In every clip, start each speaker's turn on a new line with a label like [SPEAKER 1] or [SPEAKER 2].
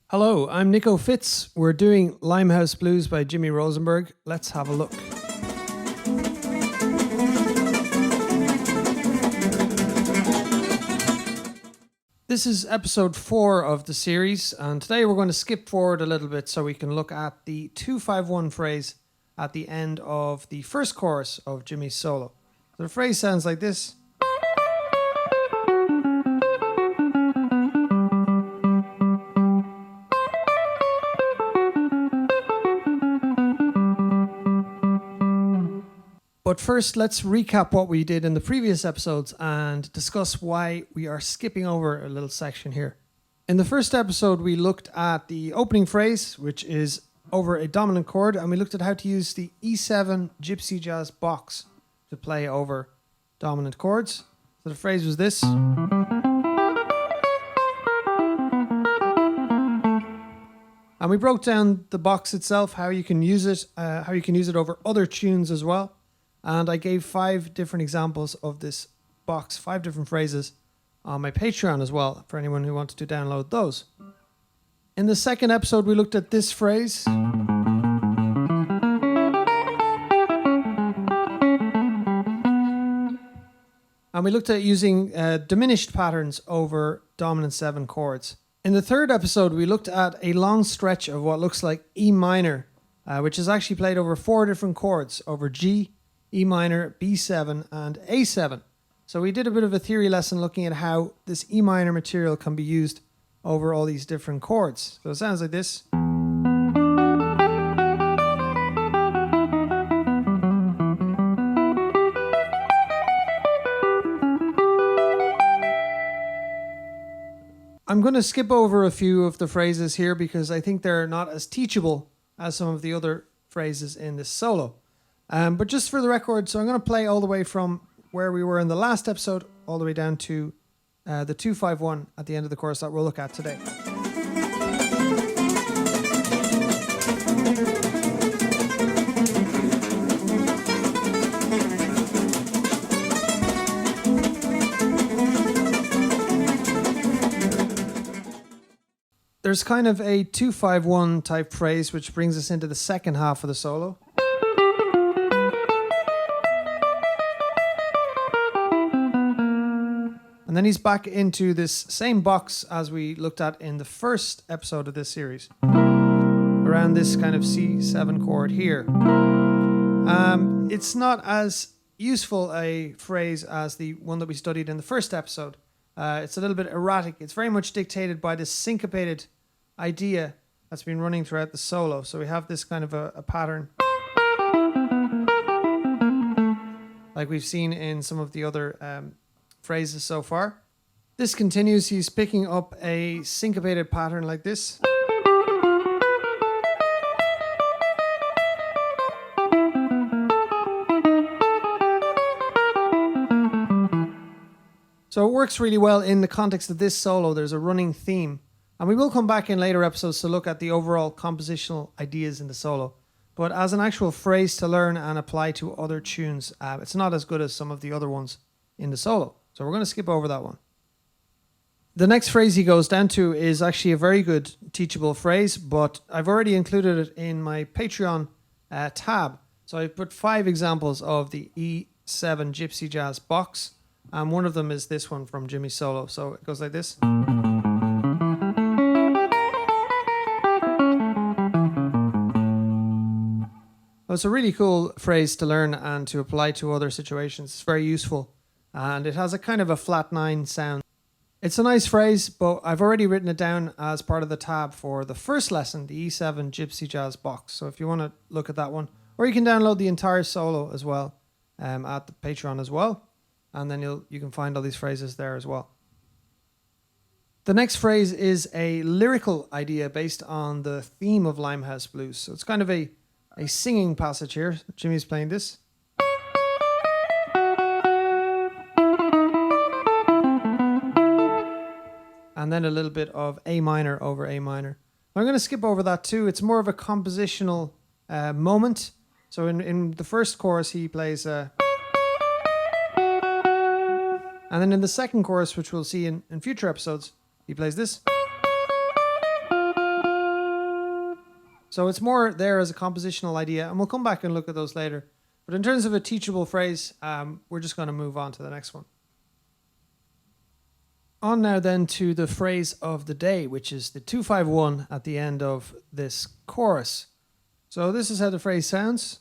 [SPEAKER 1] Hello, I'm Nico Fitz. We're doing Limehouse Blues by Jimmy Rosenberg. Let's have a look. This is episode 4 of the series, and today we're going to skip forward a little bit so we can look at the 2-5-1 phrase at the end of the first chorus of Jimmy's solo. So the phrase sounds like this. But first, let's recap what we did in the previous episodes and discuss why we are skipping over a little section here. In the first episode, we looked at the opening phrase, which is over a dominant chord, and we looked at how to use the E7 Gypsy Jazz box to play over dominant chords. So the phrase was this. And we broke down the box itself, how you can use it over other tunes as well. And I gave 5 different examples of this box, 5 different phrases on my Patreon as well, for anyone who wanted to download those. In the second episode, we looked at this phrase. And we looked at using diminished patterns over dominant 7 chords. In the third episode, we looked at a long stretch of what looks like E minor, which is actually played over 4 different chords, over G, E minor, B7 and A7. So we did a bit of a theory lesson looking at how this E minor material can be used over all these different chords. So it sounds like this. I'm going to skip over a few of the phrases here because I think they're not as teachable as some of the other phrases in this solo. But just for the record, so I'm going to play all the way from where we were in the last episode, all the way down to the 2-5-1 at the end of the chorus that we'll look at today. There's kind of a 2-5-1 type phrase, which brings us into the second half of the solo. And then he's back into this same box as we looked at in the first episode of this series, around this kind of C7 chord here. It's not as useful a phrase as the one that we studied in the first episode. It's a little bit erratic. It's very much dictated by this syncopated idea that's been running throughout the solo. So we have this kind of a pattern, like we've seen in some of the other phrases so far. This continues. He's picking up a syncopated pattern like this. So it works really well in the context of this solo. There's a running theme. And we will come back in later episodes to look at the overall compositional ideas in the solo. But as an actual phrase to learn and apply to other tunes, it's not as good as some of the other ones in the solo. So we're going to skip over that one. The next phrase he goes down to is actually a very good teachable phrase, but I've already included it in my Patreon tab. So I put 5 examples of the E7 Gypsy Jazz box, and one of them is this one from Jimmy's solo. So it goes like this. Well, it's a really cool phrase to learn and to apply to other situations. It's very useful. And it has a kind of a flat 9 sound. It's a nice phrase, but I've already written it down as part of the tab for the first lesson, the E7 Gypsy Jazz box. So if you want to look at that one, or you can download the entire solo as well at the Patreon as well. And then you can find all these phrases there as well. The next phrase is a lyrical idea based on the theme of Limehouse Blues. So it's kind of a singing passage here. Jimmy's playing this. And then a little bit of A minor over A minor. I'm going to skip over that too. It's more of a compositional moment. So in the first chorus, he plays and then in the second chorus, which we'll see in future episodes, he plays this. So it's more there as a compositional idea, and we'll come back and look at those later. But in terms of a teachable phrase, we're just going to move on to the next one. On now then to the phrase of the day, which is the 251 at the end of this chorus. So this is how the phrase sounds.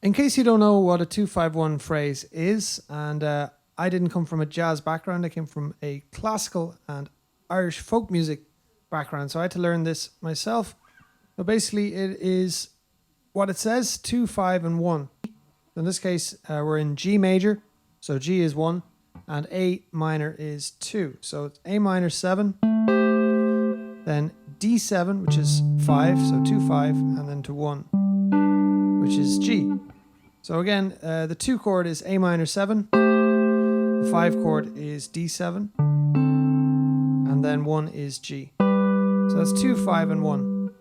[SPEAKER 1] In case you don't know what a 251 phrase is, and I didn't come from a jazz background, I came from a classical and Irish folk music background, so I had to learn this myself. But basically it is what it says, 2, 5 and 1. In this case we're in G major, so G is 1 and A minor is 2. So it's A minor 7, then D7, which is 5, so 2, 5, and then to 1, which is G. So again, the 2 chord is A minor 7, the 5 chord is D7, and then 1 is G. So that's 2, 5, and 1.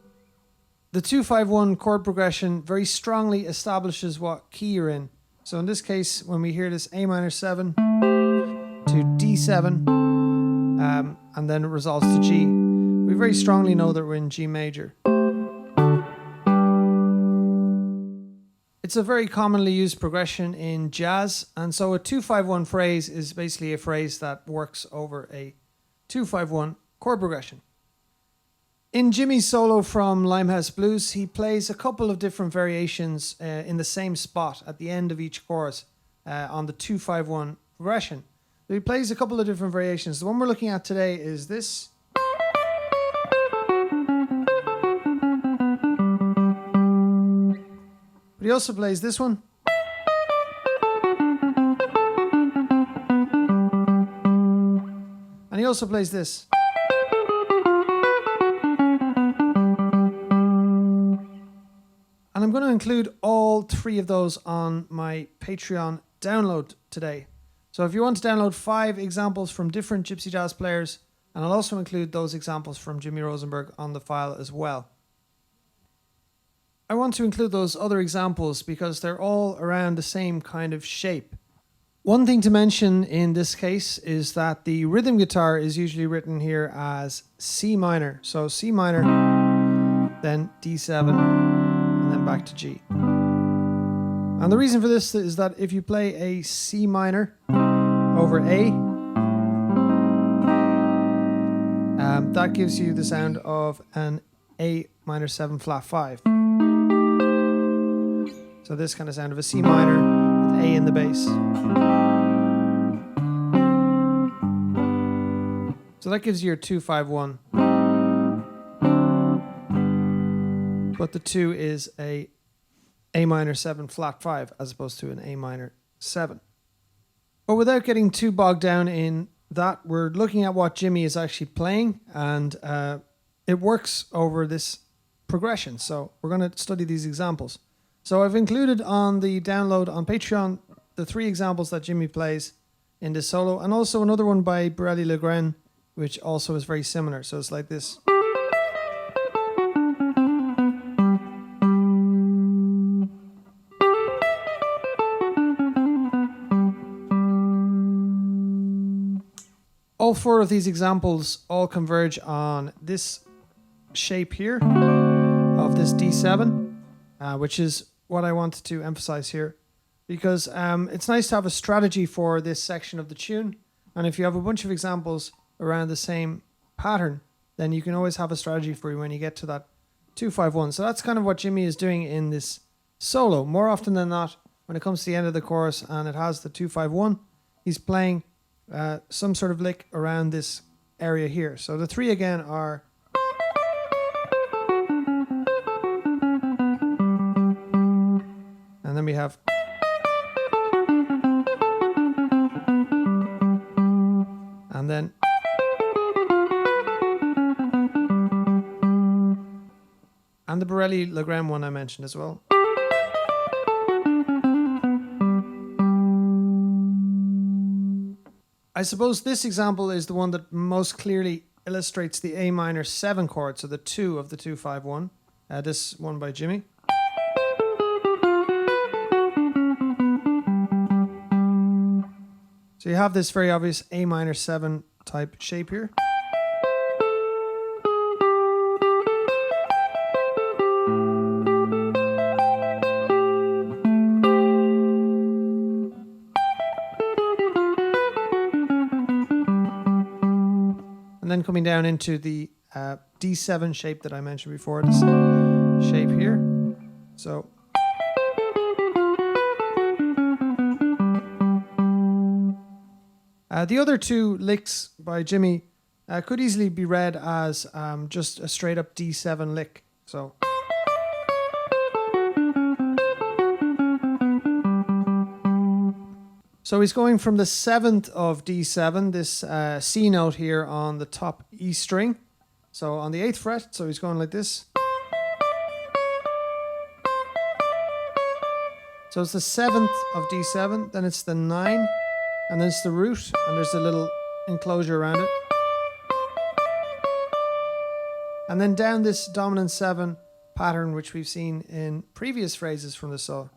[SPEAKER 1] The 2-5-1 chord progression very strongly establishes what key you're in. So in this case, when we hear this A minor 7 to D7, and then it resolves to G, we very strongly know that we're in G major. It's a very commonly used progression in jazz, and so a 2-5-1 phrase is basically a phrase that works over a 2-5-1 chord progression. In Jimmy's solo from Limehouse Blues, he plays a couple of different variations in the same spot at the end of each chorus on the 2-5-1 progression. So he plays a couple of different variations. The one we're looking at today is this. But he also plays this one. And he also plays this. And I'm going to include all 3 of those on my Patreon download today. So if you want to download 5 examples from different gypsy jazz players, and I'll also include those examples from Jimmy Rosenberg on the file as well. I want to include those other examples because they're all around the same kind of shape. One thing to mention in this case is that the rhythm guitar is usually written here as C minor. So C minor, then D7, and then back to G. And the reason for this is that if you play a C minor over A, that gives you the sound of an A minor 7 flat 5. So this kind of sound of a C minor with A in the bass. So that gives you your 2-5-1. But the 2 is a minor 7 flat 5 as opposed to an A minor 7. But without getting too bogged down in that, we're looking at what Jimmy is actually playing, and it works over this progression. So we're going to study these examples. So I've included on the download on Patreon the 3 examples that Jimmy plays in this solo, and also another one by Borelli-Legren, which also is very similar. So it's like this. All 4 of these examples all converge on this shape here of this D7, which is what I wanted to emphasize here, because it's nice to have a strategy for this section of the tune. And if you have a bunch of examples around the same pattern, then you can always have a strategy for when you get to that 2-5-1. So that's kind of what Jimmy is doing in this solo. More often than not, when it comes to the end of the chorus and it has the 2-5-1, he's playing some sort of lick around this area here. So the 3 again are... And then we have... And then... And the Borelli-Legren one I mentioned as well. I suppose this example is the one that most clearly illustrates the A minor 7 chord, so the 2 of the 2-5-1. This one by Jimmy. So you have this very obvious A minor 7 type shape here. And then coming down into the D7 shape that I mentioned before, this shape here. So the other two licks by Jimmy could easily be read as just a straight up D7 lick. So he's going from the 7th of D7, this C note here on the top E string. So on the 8th fret, so he's going like this. So it's the 7th of D7, then it's the 9, and then it's the root, and there's a little enclosure around it. And then down this dominant 7 pattern, which we've seen in previous phrases from the solo.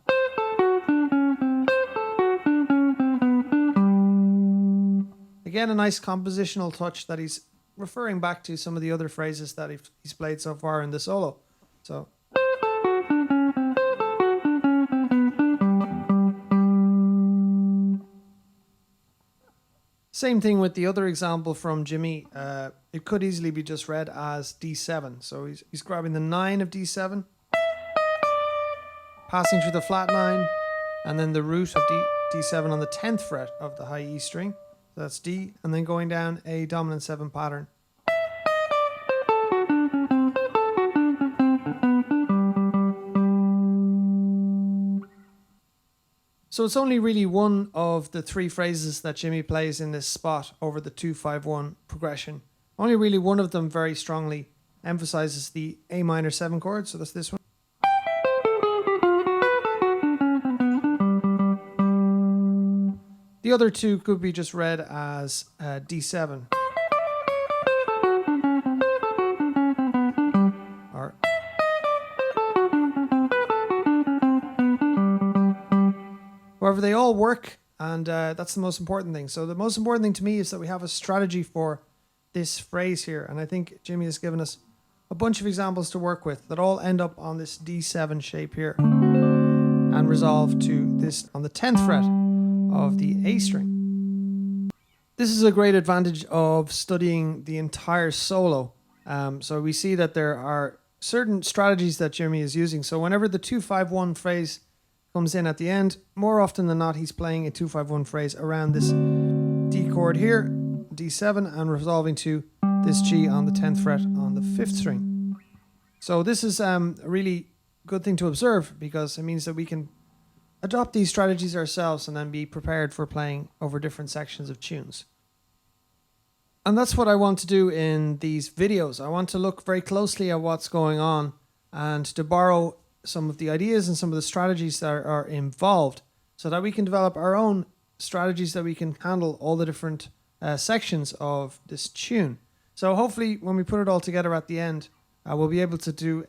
[SPEAKER 1] Again, a nice compositional touch that he's referring back to some of the other phrases that he's played so far in the solo. So. Same thing with the other example from Jimmy. It could easily be just read as D7. So he's grabbing the 9 of D7, passing through the flat 9, and then the root of D7 on the 10th fret of the high E string. So that's D, and then going down a dominant 7 pattern. So it's only really one of the 3 phrases that Jimmy plays in this spot over the 2-5-1 progression. Only really one of them very strongly emphasizes the A minor 7 chord, so that's this one. The other 2 could be just read as D7. Or however, they all work, and that's the most important thing. So the most important thing to me is that we have a strategy for this phrase here, and I think Jimmy has given us a bunch of examples to work with that all end up on this D7 shape here and resolve to this on the 10th fret of the A string. This is a great advantage of studying the entire solo. So we see that there are certain strategies that Jimmy is using. So whenever the 2-5-1 phrase comes in at the end, more often than not, he's playing a 2-5-1 phrase around this D chord here, D7, and resolving to this G on the 10th fret on the 5th string. So this is a really good thing to observe, because it means that we can adopt these strategies ourselves and then be prepared for playing over different sections of tunes. And that's what I want to do in these videos. I want to look very closely at what's going on and to borrow some of the ideas and some of the strategies that are involved so that we can develop our own strategies that we can handle all the different sections of this tune. So hopefully when we put it all together at the end, we'll be able to do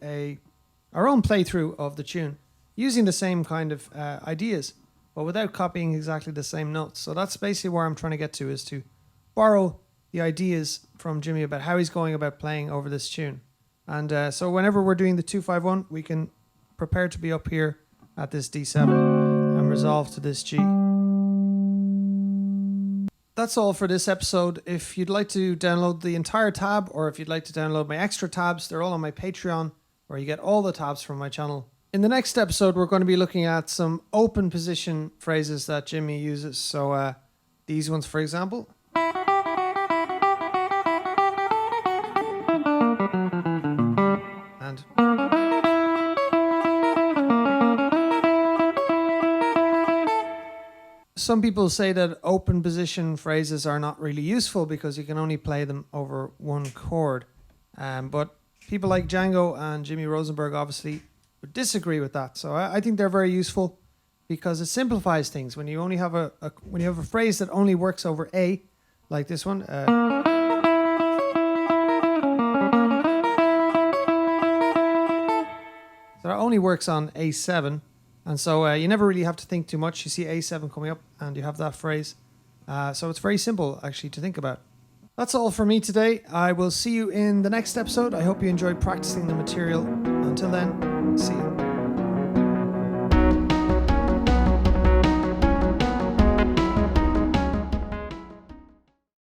[SPEAKER 1] our own playthrough of the tune using the same kind of ideas, but without copying exactly the same notes. So that's basically where I'm trying to get to, is to borrow the ideas from Jimmy about how he's going about playing over this tune. And so whenever we're doing the 2-5-1, we can prepare to be up here at this D7 and resolve to this G. That's all for this episode. If you'd like to download the entire tab, or if you'd like to download my extra tabs, they're all on my Patreon, where you get all the tabs from my channel. In the next episode, we're going to be looking at some open position phrases that Jimmy uses. So these ones, for example. And some people say that open position phrases are not really useful because you can only play them over one chord. But people like Django and Jimmy Rosenberg obviously would disagree with that. So I think they're very useful because it simplifies things. When you only have when you have a phrase that only works over A, like this one. That only works on A7. And so you never really have to think too much. You see A7 coming up and you have that phrase. So it's very simple, actually, to think about. That's all for me today. I will see you in the next episode. I hope you enjoyed practicing the material. Until then, see you.